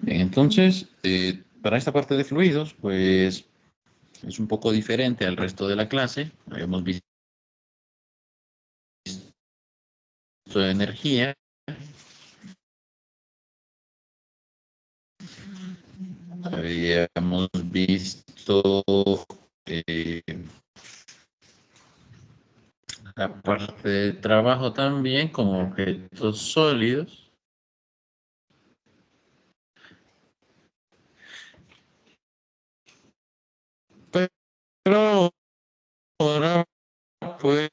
Bien, entonces, para esta parte de fluidos, pues es un poco diferente al resto de la clase. Habíamos visto energía, habíamos visto eh, la parte de trabajo también como objetos sólidos. Pero ahora pues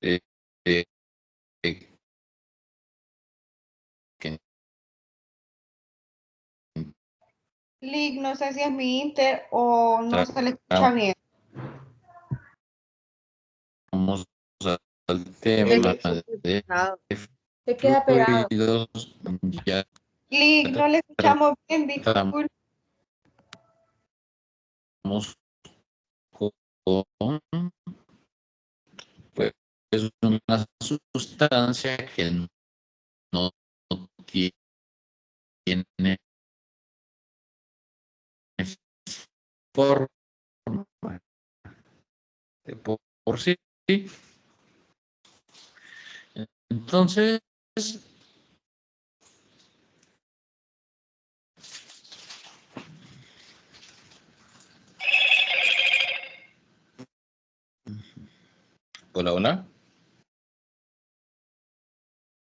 eh, eh, eh, que Lick, no sé si es mi Inter o no se le escucha bien. vamos al Se tema queda de pegado. Se queda pegado. fluidos, ya Lick, no le escuchamos bien, tratamos disculpe. con pues, una sustancia que no tiene forma por sí. Entonces, hola, hola.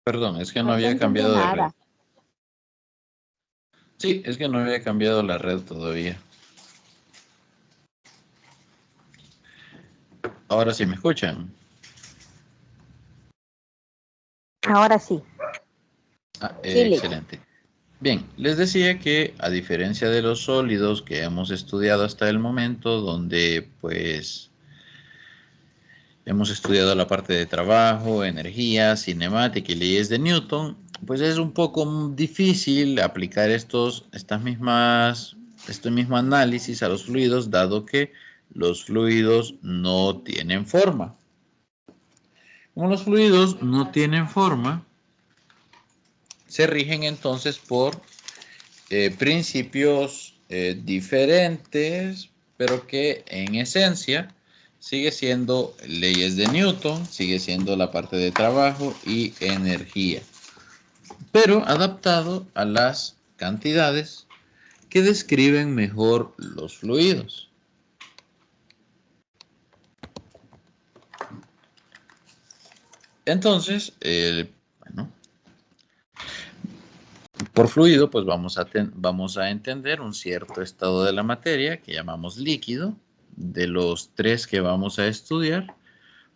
Perdón, es que no No se había entendió cambiado de red. nada. Sí, es que no había cambiado la red todavía. Ahora sí me escuchan. Ahora sí. Sí, Lick. Excelente. Bien, les decía que a diferencia de los sólidos que hemos estudiado hasta el momento, donde pues hemos estudiado la parte de trabajo, energía, cinemática y leyes de Newton, pues es un poco difícil aplicar este mismo análisis a los fluidos, dado que los fluidos no tienen forma. Como los fluidos no tienen forma, se rigen entonces por principios diferentes, pero que en esencia sigue siendo leyes de Newton, sigue siendo la parte de trabajo y energía, pero adaptado a las cantidades que describen mejor los fluidos. Entonces, bueno, por fluido, pues vamos a entender un cierto estado de la materia que llamamos líquido. De los tres que vamos a estudiar,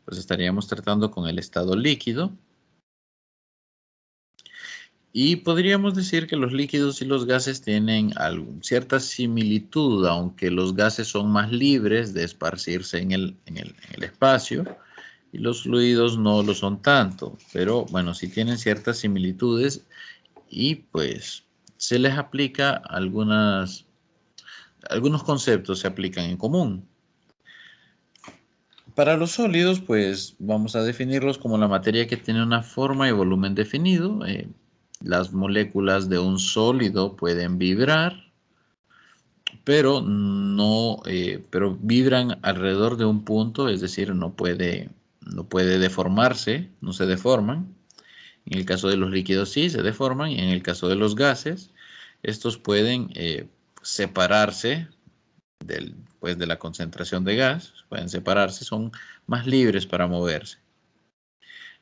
pues estaríamos tratando con el estado líquido. Y podríamos decir que los líquidos y los gases tienen cierta similitud, aunque los gases son más libres de esparcirse en el espacio y los fluidos no lo son tanto. Pero bueno, sí tienen ciertas similitudes y pues se les aplica algunos conceptos se aplican en común. Para los sólidos, pues vamos a definirlos como la materia que tiene una forma y volumen definido. Las moléculas de un sólido pueden vibrar, pero pero vibran alrededor de un punto, es decir, no puede deformarse, no se deforman. En el caso de los líquidos sí se deforman, y en el caso de los gases, estos pueden separarse pues, de la concentración de gas, pueden separarse, son más libres para moverse.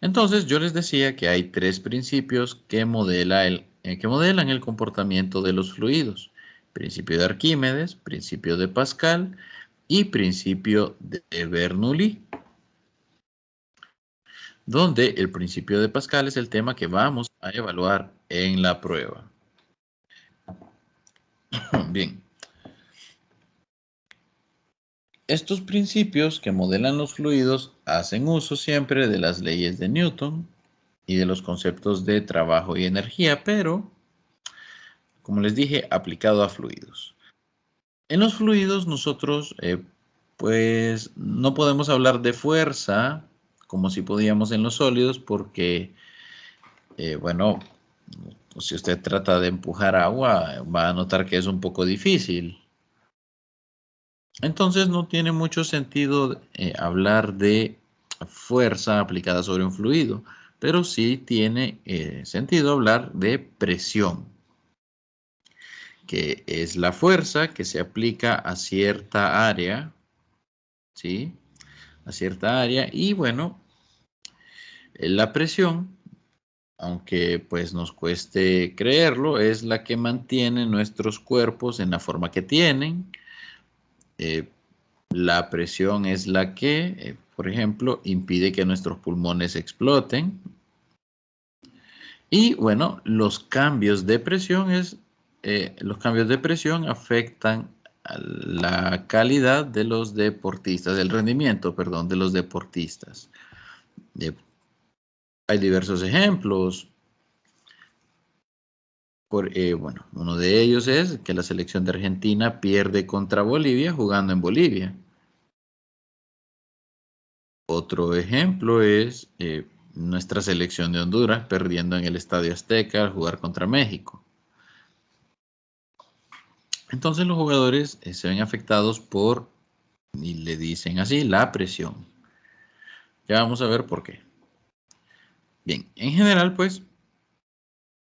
Entonces, yo les decía que hay tres principios que modelan el comportamiento de los fluidos. Principio de Arquímedes, principio de Pascal y principio de Bernoulli, donde el principio de Pascal es el tema que vamos a evaluar en la prueba. Bien. Estos principios que modelan los fluidos hacen uso siempre de las leyes de Newton y de los conceptos de trabajo y energía, pero, como les dije, aplicado a fluidos. En los fluidos nosotros, pues, no podemos hablar de fuerza como si podíamos en los sólidos, porque bueno, si usted trata de empujar agua, va a notar que es un poco difícil. Entonces no tiene mucho sentido hablar de fuerza aplicada sobre un fluido, pero sí tiene sentido hablar de presión, que es la fuerza que se aplica a cierta área, ¿sí? A cierta área. Y bueno, la presión, aunque pues nos cueste creerlo, es la que mantiene nuestros cuerpos en la forma que tienen. La presión es la que, por ejemplo, impide que nuestros pulmones exploten. Y bueno, los cambios de presión afectan a la calidad de los deportistas, el rendimiento, perdón, de los deportistas. Hay diversos ejemplos. Bueno, uno de ellos es que la selección de Argentina pierde contra Bolivia jugando en Bolivia. Otro ejemplo es nuestra selección de Honduras perdiendo en el Estadio Azteca al jugar contra México. Entonces los jugadores se ven afectados por, y le dicen así, la presión. Ya vamos a ver por qué. Bien, en general, pues,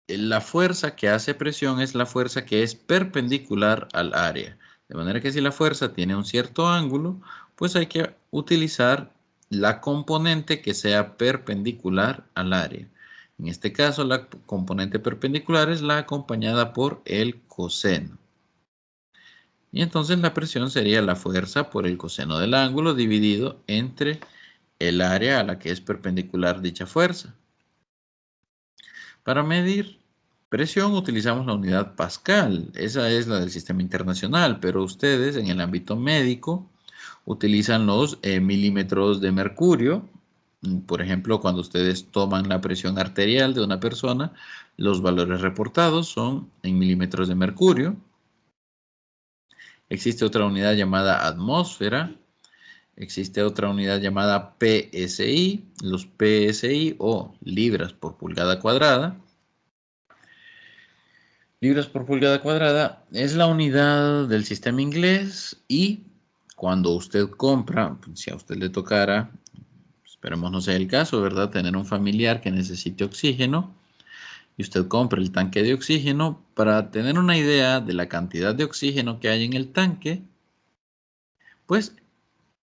la fuerza que hace presión es la fuerza que es perpendicular al área. De manera que si la fuerza tiene un cierto ángulo, pues hay que utilizar la componente que sea perpendicular al área. En este caso, la componente perpendicular es la acompañada por el coseno. Y entonces la presión sería la fuerza por el coseno del ángulo dividido entre el área a la que es perpendicular dicha fuerza. Para medir presión utilizamos la unidad Pascal. Esa es la del sistema internacional, pero ustedes en el ámbito médico utilizan los milímetros de mercurio. Por ejemplo, cuando ustedes toman la presión arterial de una persona, los valores reportados son en milímetros de mercurio. Existe otra unidad llamada atmósfera. Existe otra unidad llamada PSI, los PSI o libras por pulgada cuadrada. Libras por pulgada cuadrada es la unidad del sistema inglés y cuando usted compra, si a usted le tocara, esperemos no sea el caso, ¿verdad? Tener un familiar que necesite oxígeno y usted compra el tanque de oxígeno, para tener una idea de la cantidad de oxígeno que hay en el tanque, pues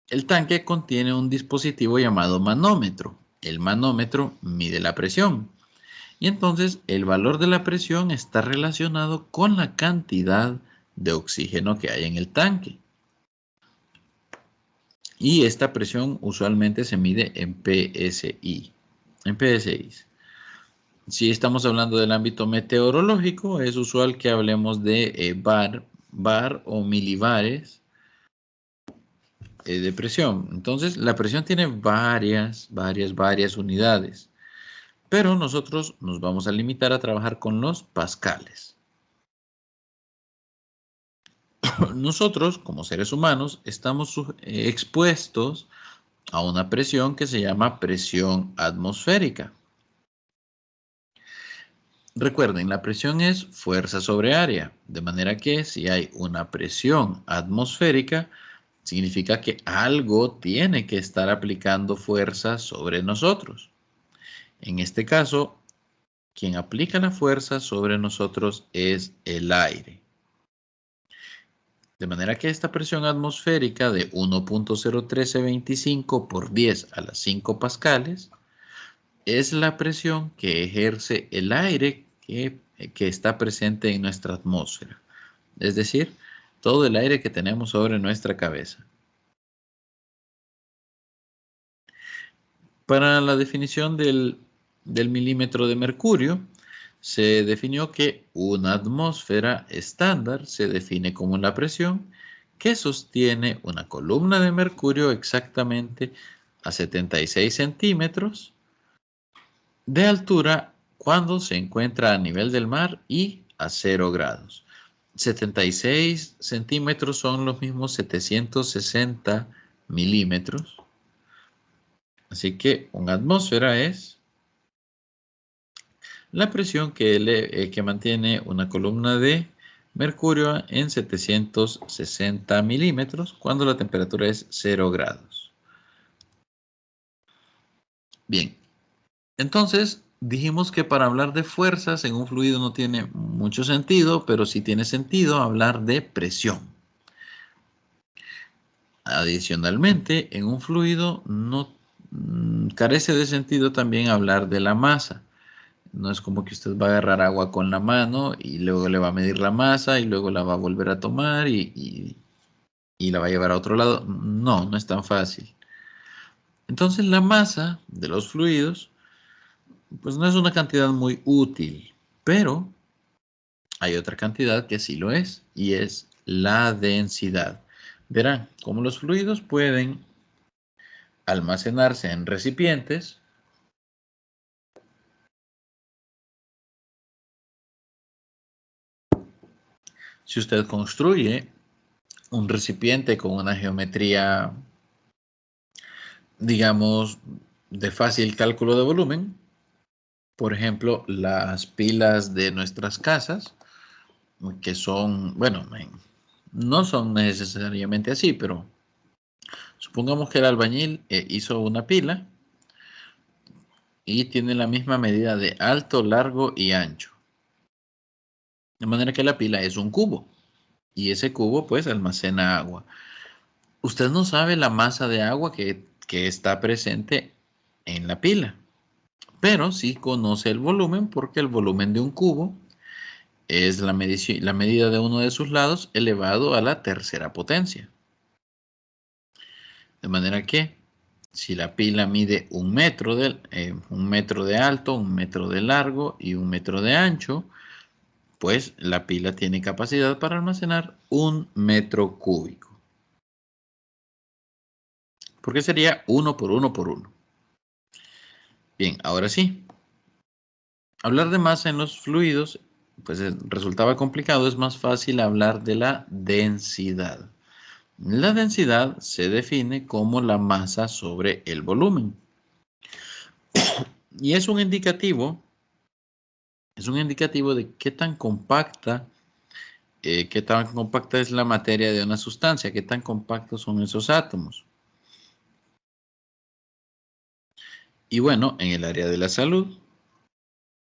el tanque contiene un dispositivo llamado manómetro. El manómetro mide la presión. Y entonces el valor de la presión está relacionado con la cantidad de oxígeno que hay en el tanque. Y esta presión usualmente se mide en PSI. En PSI. Si estamos hablando del ámbito meteorológico, es usual que hablemos de bar o milibares de presión. Entonces, la presión tiene varias unidades. Pero nosotros nos vamos a limitar a trabajar con los pascales. Nosotros, como seres humanos, estamos expuestos a una presión que se llama presión atmosférica. Recuerden, la presión es fuerza sobre área, de manera que si hay una presión atmosférica, significa que algo tiene que estar aplicando fuerza sobre nosotros. En este caso, quien aplica la fuerza sobre nosotros es el aire. De manera que esta presión atmosférica de 1.01325 por 10 a las 5 pascales es la presión que ejerce el aire que está presente en nuestra atmósfera. Es decir, todo el aire que tenemos sobre nuestra cabeza. Para la definición del milímetro de mercurio, se definió que una atmósfera estándar se define como la presión que sostiene una columna de mercurio exactamente a 76 centímetros de altura cuando se encuentra a nivel del mar y a 0 grados. 76 centímetros son los mismos 760 milímetros. Así que una atmósfera es la presión que mantiene una columna de mercurio en 760 milímetros cuando la temperatura es 0 grados. Bien, entonces dijimos que para hablar de fuerzas en un fluido no tiene mucho sentido, pero sí tiene sentido hablar de presión. Adicionalmente, en un fluido no carece de sentido también hablar de la masa. No es como que usted va a agarrar agua con la mano y luego le va a medir la masa y luego la va a volver a tomar y la va a llevar a otro lado. No, no es tan fácil. Entonces la masa de los fluidos pues no es una cantidad muy útil, pero hay otra cantidad que sí lo es y es la densidad. Verán, como los fluidos pueden almacenarse en recipientes, si usted construye un recipiente con una geometría, digamos, de fácil cálculo de volumen, por ejemplo, las pilas de nuestras casas, que son, bueno, no son necesariamente así, pero supongamos que el albañil hizo una pila y tiene la misma medida de alto, largo y ancho. De manera que la pila es un cubo y ese cubo pues almacena agua. Usted no sabe la masa de agua que está presente en la pila, pero sí conoce el volumen porque el volumen de un cubo es la medida de uno de sus lados elevado a la tercera potencia. De manera que si la pila mide 1 metro de alto, 1 metro de largo y 1 metro de ancho, pues la pila tiene capacidad para almacenar 1 metro cúbico. Porque sería 1 por 1 por 1. Bien, ahora sí. Hablar de masa en los fluidos, pues resultaba complicado. Es más fácil hablar de la densidad. La densidad se define como la masa sobre el volumen. Y es un indicativo de qué tan compacta es la materia de una sustancia, qué tan compactos son esos átomos. Y bueno, en el área de la salud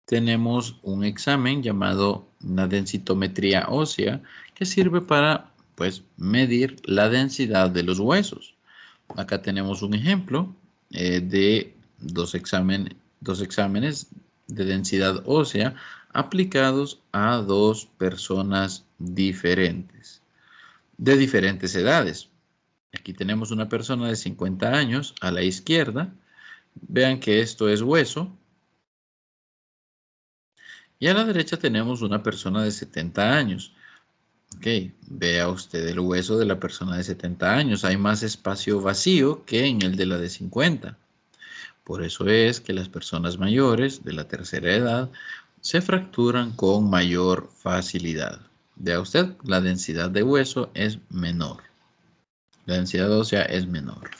tenemos un examen llamado la densitometría ósea que sirve para pues medir la densidad de los huesos. Acá tenemos un ejemplo de dos exámenes de densidad ósea aplicados a dos personas diferentes, de diferentes edades. Aquí tenemos una persona de 50 años a la izquierda. Vean que esto es hueso. Y a la derecha tenemos una persona de 70 años. Ok, vea usted el hueso de la persona de 70 años. Hay más espacio vacío que en el de la de 50. Por eso es que las personas mayores de la tercera edad se fracturan con mayor facilidad. Vea usted, la densidad de hueso es menor. La densidad ósea es menor.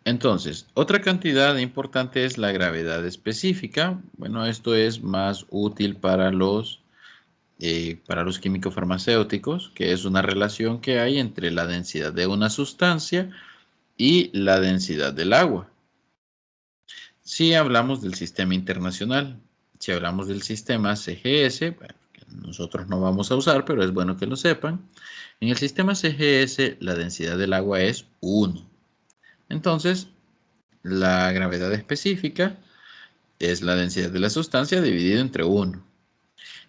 Entonces, otra cantidad importante es la gravedad específica. Bueno, esto es más útil para los químicos farmacéuticos, que es una relación que hay entre la densidad de una sustancia y la densidad del agua. Si hablamos del sistema internacional, si hablamos del sistema CGS, bueno, que nosotros no vamos a usar, pero es bueno que lo sepan. En el sistema CGS, la densidad del agua es 1. Entonces, la gravedad específica es la densidad de la sustancia dividido entre 1.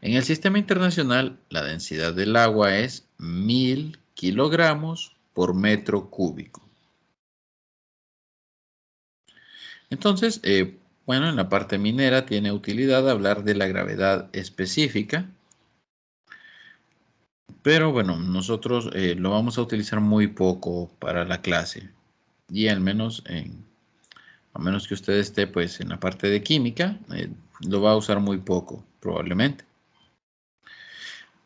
En el sistema internacional, la densidad del agua es 1000 kilogramos por metro cúbico. Entonces, bueno, en la parte minera tiene utilidad hablar de la gravedad específica. Pero bueno, nosotros lo vamos a utilizar muy poco para la clase. Y a menos que usted esté pues en la parte de química, lo va a usar muy poco, probablemente.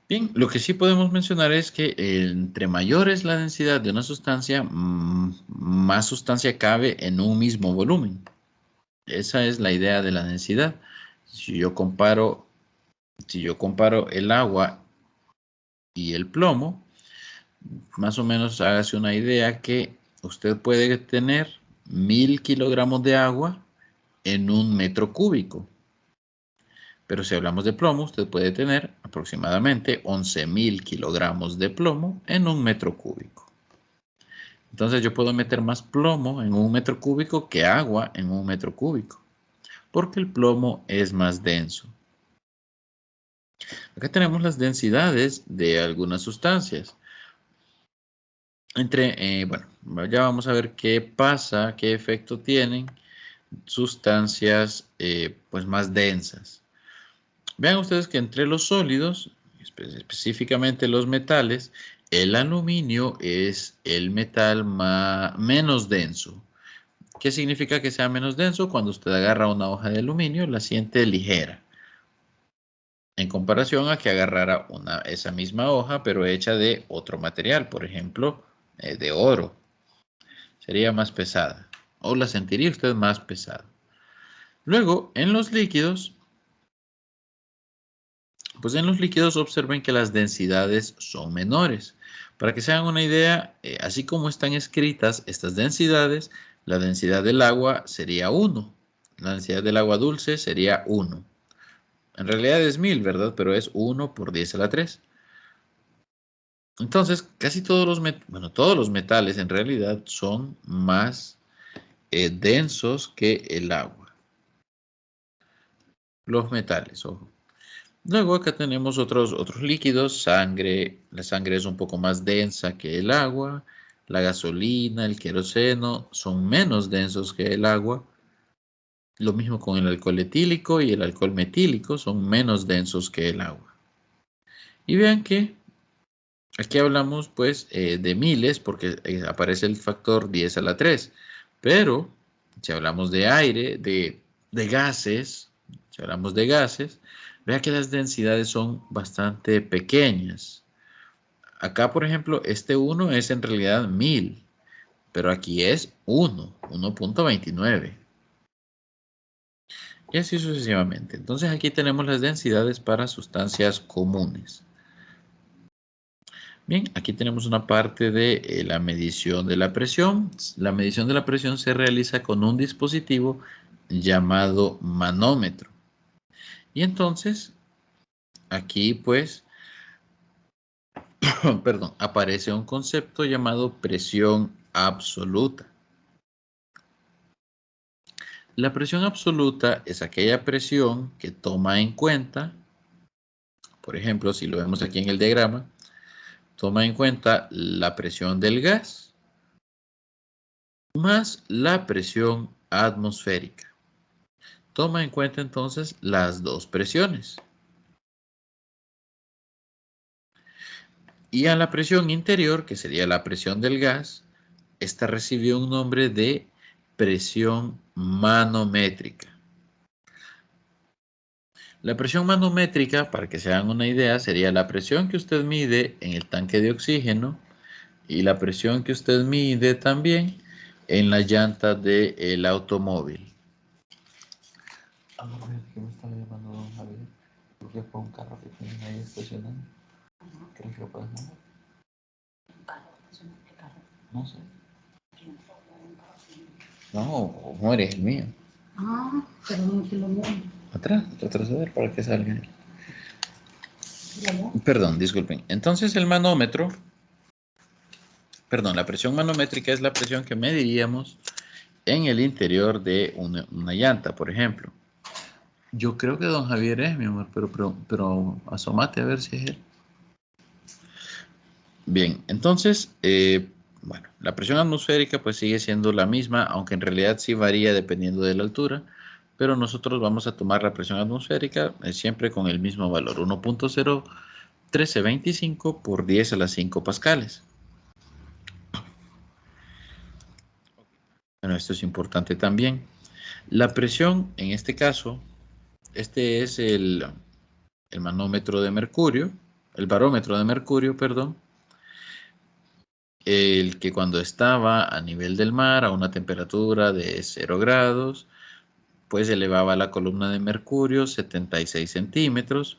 Bien, lo que sí podemos mencionar es que entre mayor es la densidad de una sustancia, más sustancia cabe en un mismo volumen. Esa es la idea de la densidad. Si yo comparo el agua y el plomo, más o menos hágase una idea que usted puede tener 1000 kilogramos de agua en un metro cúbico. Pero si hablamos de plomo, usted puede tener aproximadamente 11.000 kilogramos de plomo en un metro cúbico. Entonces yo puedo meter más plomo en un metro cúbico que agua en un metro cúbico, porque el plomo es más denso. Acá tenemos las densidades de algunas sustancias. Bueno, ya vamos a ver qué pasa, qué efecto tienen sustancias pues más densas. Vean ustedes que entre los sólidos, específicamente los metales, el aluminio es el metal menos denso. ¿Qué significa que sea menos denso? Cuando usted agarra una hoja de aluminio, la siente ligera. En comparación a que agarrara esa misma hoja, pero hecha de otro material, por ejemplo, de oro. Sería más pesada, o la sentiría usted más pesada. Luego, en los líquidos, pues en los líquidos observen que las densidades son menores. Para que se hagan una idea, así como están escritas estas densidades, la densidad del agua sería 1. La densidad del agua dulce sería 1. En realidad es 1000, ¿verdad? Pero es 1 por 10 a la 3. Entonces, casi todos los metales en realidad son más densos que el agua. Los metales, ojo. Luego acá tenemos otros líquidos, sangre. La sangre es un poco más densa que el agua. La gasolina, el queroseno son menos densos que el agua. Lo mismo con el alcohol etílico y el alcohol metílico son menos densos que el agua. Y vean que aquí hablamos pues de miles porque aparece el factor 10 a la 3. Pero si hablamos de aire, de gases, si hablamos de gases, vea que las densidades son bastante pequeñas. Acá, por ejemplo, este 1 es en realidad 1000, pero aquí es 1.29. Y así sucesivamente. Entonces aquí tenemos las densidades para sustancias comunes. Bien, aquí tenemos una parte de la medición de la presión. La medición de la presión se realiza con un dispositivo llamado manómetro. Y entonces, aquí pues, perdón, aparece un concepto llamado presión absoluta. La presión absoluta es aquella presión que toma en cuenta, por ejemplo, si lo vemos aquí en el diagrama, toma en cuenta la presión del gas más la presión atmosférica. Toma en cuenta entonces las dos presiones. Y a la presión interior, que sería la presión del gas, esta recibió un nombre de presión manométrica. La presión manométrica, para que se hagan una idea, sería la presión que usted mide en el tanque de oxígeno y la presión que usted mide también en la llanta del automóvil. A ver, ¿qué me estaba llamando don Javier? Porque fue un carro que tienen ahí estacionado. ¿Crees que lo puedes mandar? ¿Qué carro? No sé. No, muere, es el mío. Ah, pero no se lo mueve. Atrás, retroceder para que salga. Perdón, disculpen. Entonces el manómetro, la presión manométrica es la presión que mediríamos en el interior de una llanta, por ejemplo. Yo creo que don Javier es, mi amor, pero asómate a ver si es él. Bien, entonces, bueno, la presión atmosférica pues sigue siendo la misma, aunque en realidad sí varía dependiendo de la altura, pero nosotros vamos a tomar la presión atmosférica siempre con el mismo valor, 1.01325 por 10 a la 5 pascales. Bueno, esto es importante también. La presión, en este caso, este es el manómetro de mercurio. el barómetro de mercurio, perdón, el que cuando estaba a nivel del mar a una temperatura de 0 grados, pues elevaba la columna de mercurio 76 centímetros,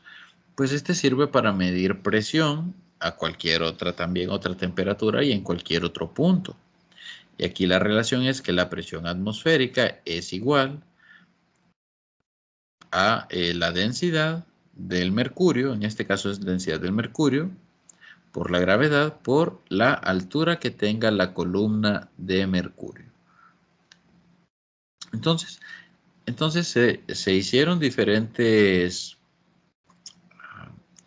pues este sirve para medir presión a cualquier otra, también otra temperatura y en cualquier otro punto. Y aquí la relación es que la presión atmosférica es igual a la densidad del mercurio, en este caso es densidad del mercurio, por la gravedad, por la altura que tenga la columna de mercurio. Entonces se hicieron diferentes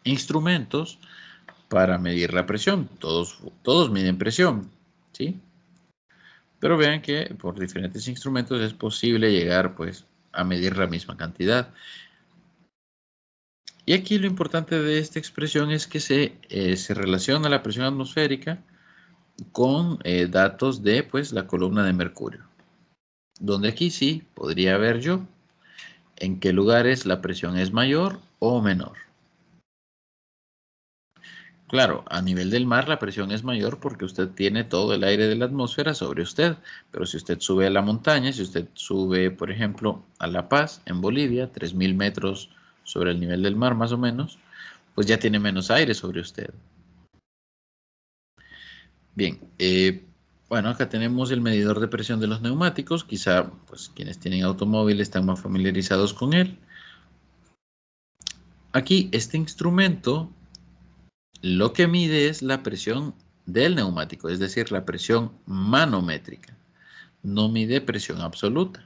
instrumentos para medir la presión. Todos miden presión, ¿sí? Pero vean que por diferentes instrumentos es posible llegar pues a medir la misma cantidad. Y aquí lo importante de esta expresión es que se relaciona la presión atmosférica con datos de pues la columna de mercurio. Donde aquí sí podría ver yo en qué lugares la presión es mayor o menor. Claro, a nivel del mar la presión es mayor porque usted tiene todo el aire de la atmósfera sobre usted, pero si usted sube a la montaña, si usted sube, por ejemplo, a La Paz, en Bolivia, 3000 metros sobre el nivel del mar más o menos, pues ya tiene menos aire sobre usted. Bien, bueno, acá tenemos el medidor de presión de los neumáticos, quizá pues quienes tienen automóvil están más familiarizados con él. Aquí este instrumento lo que mide es la presión del neumático, es decir, la presión manométrica. No mide presión absoluta.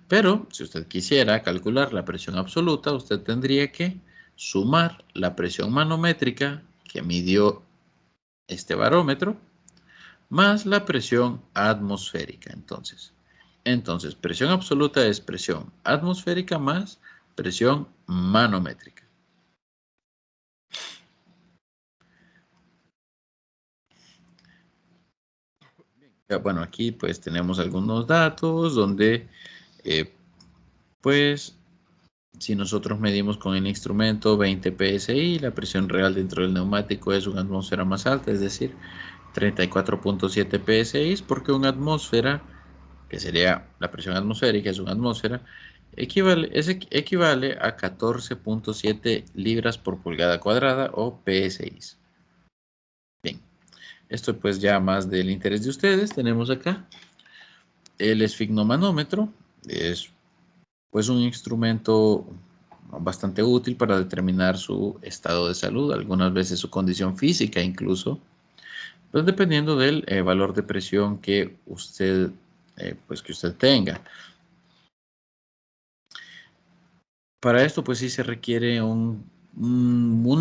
Pero si usted quisiera calcular la presión absoluta, usted tendría que sumar la presión manométrica que midió este barómetro más la presión atmosférica. Entonces, presión absoluta es presión atmosférica más presión manométrica. Bueno, aquí pues tenemos algunos datos donde pues si nosotros medimos con el instrumento 20 psi, la presión real dentro del neumático es una atmósfera más alta, es decir, 34.7 psi, porque una atmósfera, que sería la presión atmosférica, es una atmósfera, equivale a 14.7 libras por pulgada cuadrada o psi. Bien, esto pues ya más del interés de ustedes, tenemos acá el esfigmomanómetro, es pues un instrumento bastante útil para determinar su estado de salud, algunas veces su condición física incluso, pues dependiendo del valor de presión que usted, que usted tenga. Para esto pues sí se requiere un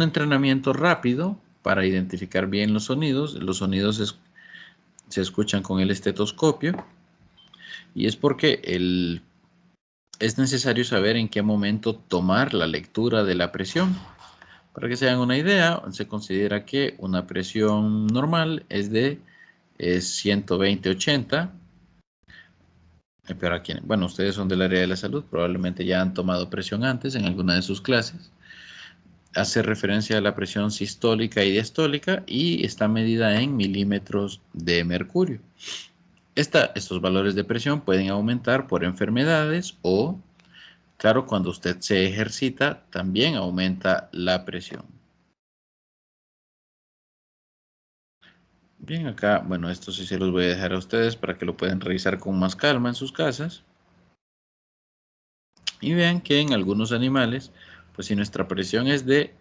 entrenamiento rápido para identificar bien los sonidos. Los sonidos se escuchan con el estetoscopio y es porque es necesario saber en qué momento tomar la lectura de la presión. Para que se hagan una idea, se considera que una presión normal es de 120-80. Pero aquí, bueno, ustedes son del área de la salud, probablemente ya han tomado presión antes en alguna de sus clases. Hace referencia a la presión sistólica y diastólica y está medida en milímetros de mercurio. Estos valores de presión pueden aumentar por enfermedades o, claro, cuando usted se ejercita, también aumenta la presión. Bien, acá, bueno, esto sí se los voy a dejar a ustedes para que lo puedan revisar con más calma en sus casas. Y vean que en algunos animales, pues si nuestra presión es de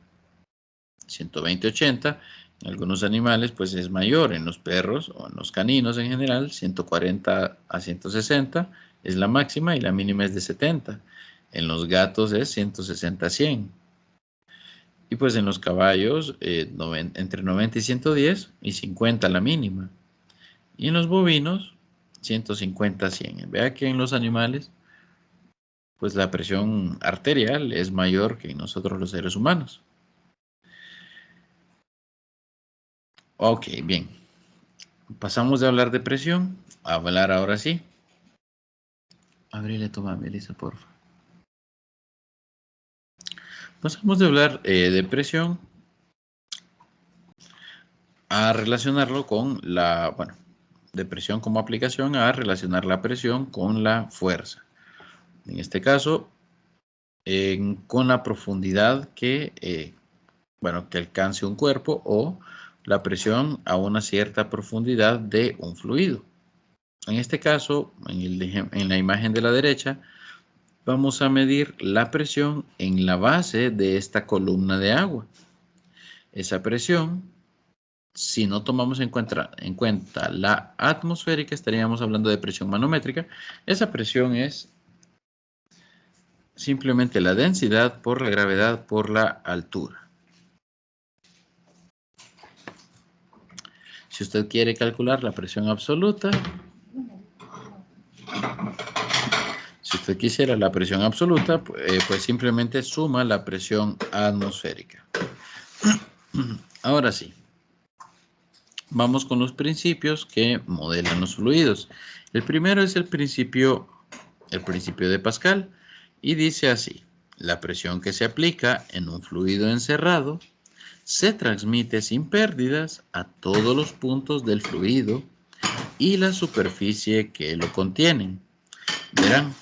120-80, en algunos animales pues es mayor, en los perros o en los caninos en general, 140 a 160 es la máxima y la mínima es de 70. En los gatos es 160 a 100. Y pues en los caballos entre 90 y 110 y 50 la mínima. Y en los bovinos 150 a 100. Vea que en los animales pues la presión arterial es mayor que en nosotros los seres humanos. Ok, bien. Pasamos de hablar de presión a hablar ahora sí. Abrile, toma, Melissa, porfa. Pasamos de hablar de presión a relacionarlo con la, bueno, de presión como aplicación, a relacionar la presión con la fuerza. En este caso, con la profundidad que, bueno, que alcance un cuerpo o la presión a una cierta profundidad de un fluido. En este caso, en la imagen de la derecha, vamos a medir la presión en la base de esta columna de agua. Esa presión, si no tomamos en cuenta la atmosférica, estaríamos hablando de presión manométrica. Esa presión es simplemente la densidad por la gravedad por la altura. Si usted quiere calcular la presión absoluta, si usted quisiera la presión absoluta, pues simplemente suma la presión atmosférica. Ahora sí, vamos con los principios que modelan los fluidos. El primero es el principio de Pascal y dice así: la presión que se aplica en un fluido encerrado se transmite sin pérdidas a todos los puntos del fluido y la superficie que lo contienen. Verán,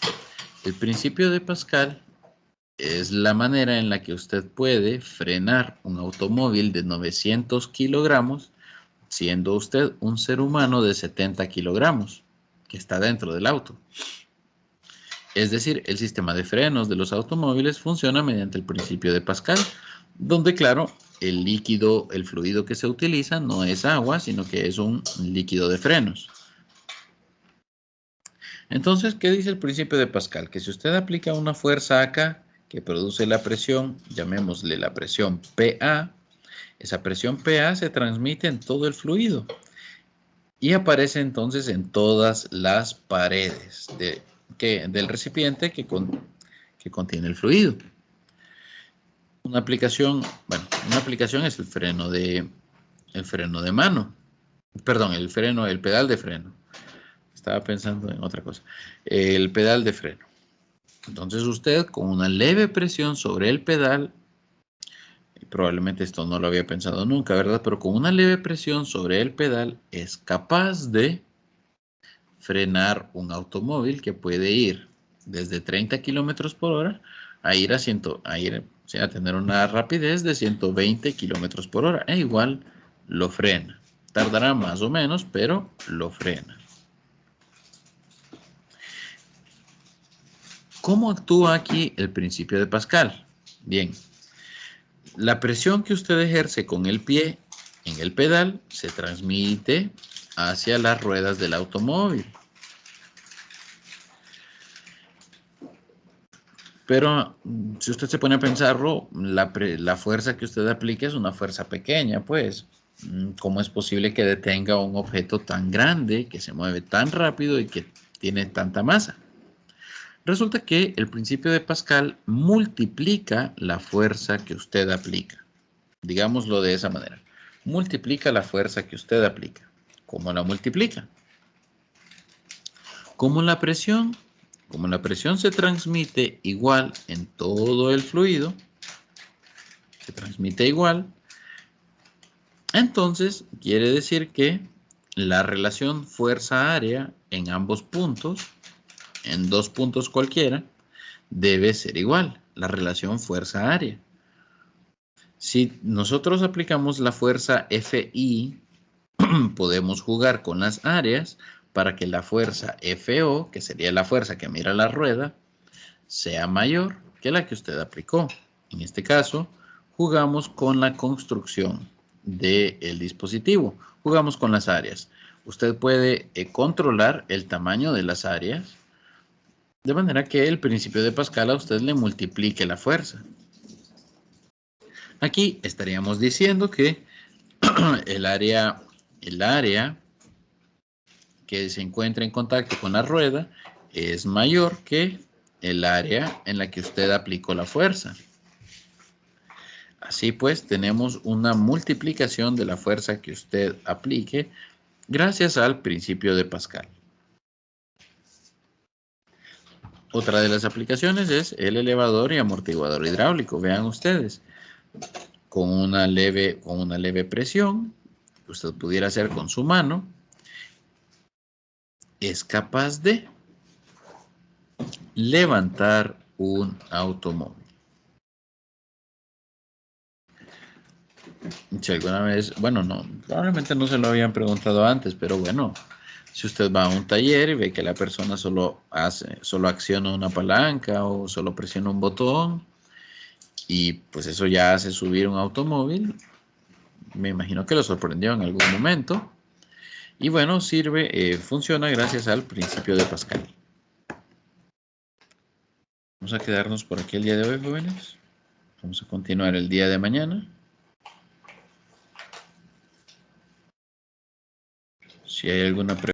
el principio de Pascal es la manera en la que usted puede frenar un automóvil de 900 kilogramos, siendo usted un ser humano de 70 kilogramos, que está dentro del auto. Es decir, el sistema de frenos de los automóviles funciona mediante el principio de Pascal, donde, claro, el líquido, el fluido que se utiliza no es agua, sino que es un líquido de frenos. Entonces, ¿qué dice el principio de Pascal? Que si usted aplica una fuerza acá que produce la presión, llamémosle la presión PA, esa presión PA se transmite en todo el fluido y aparece entonces en todas las paredes del recipiente que contiene el fluido. Una aplicación es el freno de mano. Perdón, el pedal de freno. Estaba pensando en otra cosa. El pedal de freno. Entonces usted con una leve presión sobre el pedal, y probablemente esto no lo había pensado nunca, ¿verdad? Pero con una leve presión sobre el pedal es capaz de frenar un automóvil que puede ir desde 30 kilómetros por hora a tener una rapidez de 120 kilómetros por hora. E igual lo frena. Tardará más o menos, pero lo frena. ¿Cómo actúa aquí el principio de Pascal? Bien, la presión que usted ejerce con el pie en el pedal se transmite hacia las ruedas del automóvil. Pero si usted se pone a pensarlo, la fuerza que usted aplica es una fuerza pequeña, pues. ¿Cómo es posible que detenga un objeto tan grande, que se mueve tan rápido y que tiene tanta masa? Resulta que el principio de Pascal multiplica la fuerza que usted aplica. Digámoslo de esa manera. Multiplica la fuerza que usted aplica. ¿Cómo la multiplica? Como la presión se transmite igual en todo el fluido, se transmite igual, entonces quiere decir que la relación fuerza-área en ambos puntos, en dos puntos cualquiera, debe ser igual, la relación fuerza-área. Si nosotros aplicamos la fuerza Fi, podemos jugar con las áreas para que la fuerza FO, que sería la fuerza que mira la rueda, sea mayor que la que usted aplicó. En este caso, jugamos con la construcción del dispositivo. Jugamos con las áreas. Usted puede controlar el tamaño de las áreas de manera que el principio de Pascal a usted le multiplique la fuerza. Aquí estaríamos diciendo que el área que se encuentra en contacto con la rueda es mayor que el área en la que usted aplicó la fuerza. Así pues, tenemos una multiplicación de la fuerza que usted aplique gracias al principio de Pascal. Otra de las aplicaciones es el elevador y amortiguador hidráulico. Vean ustedes, con una leve presión, usted pudiera hacer con su mano, es capaz de levantar un automóvil. Si alguna vez, bueno, no, probablemente no se lo habían preguntado antes, pero bueno, si usted va a un taller y ve que la persona solo acciona una palanca o solo presiona un botón y pues eso ya hace subir un automóvil, me imagino que lo sorprendió en algún momento. Y bueno, funciona gracias al principio de Pascal. Vamos a quedarnos por aquí el día de hoy, jóvenes. Vamos a continuar el día de mañana. Si hay alguna pregunta.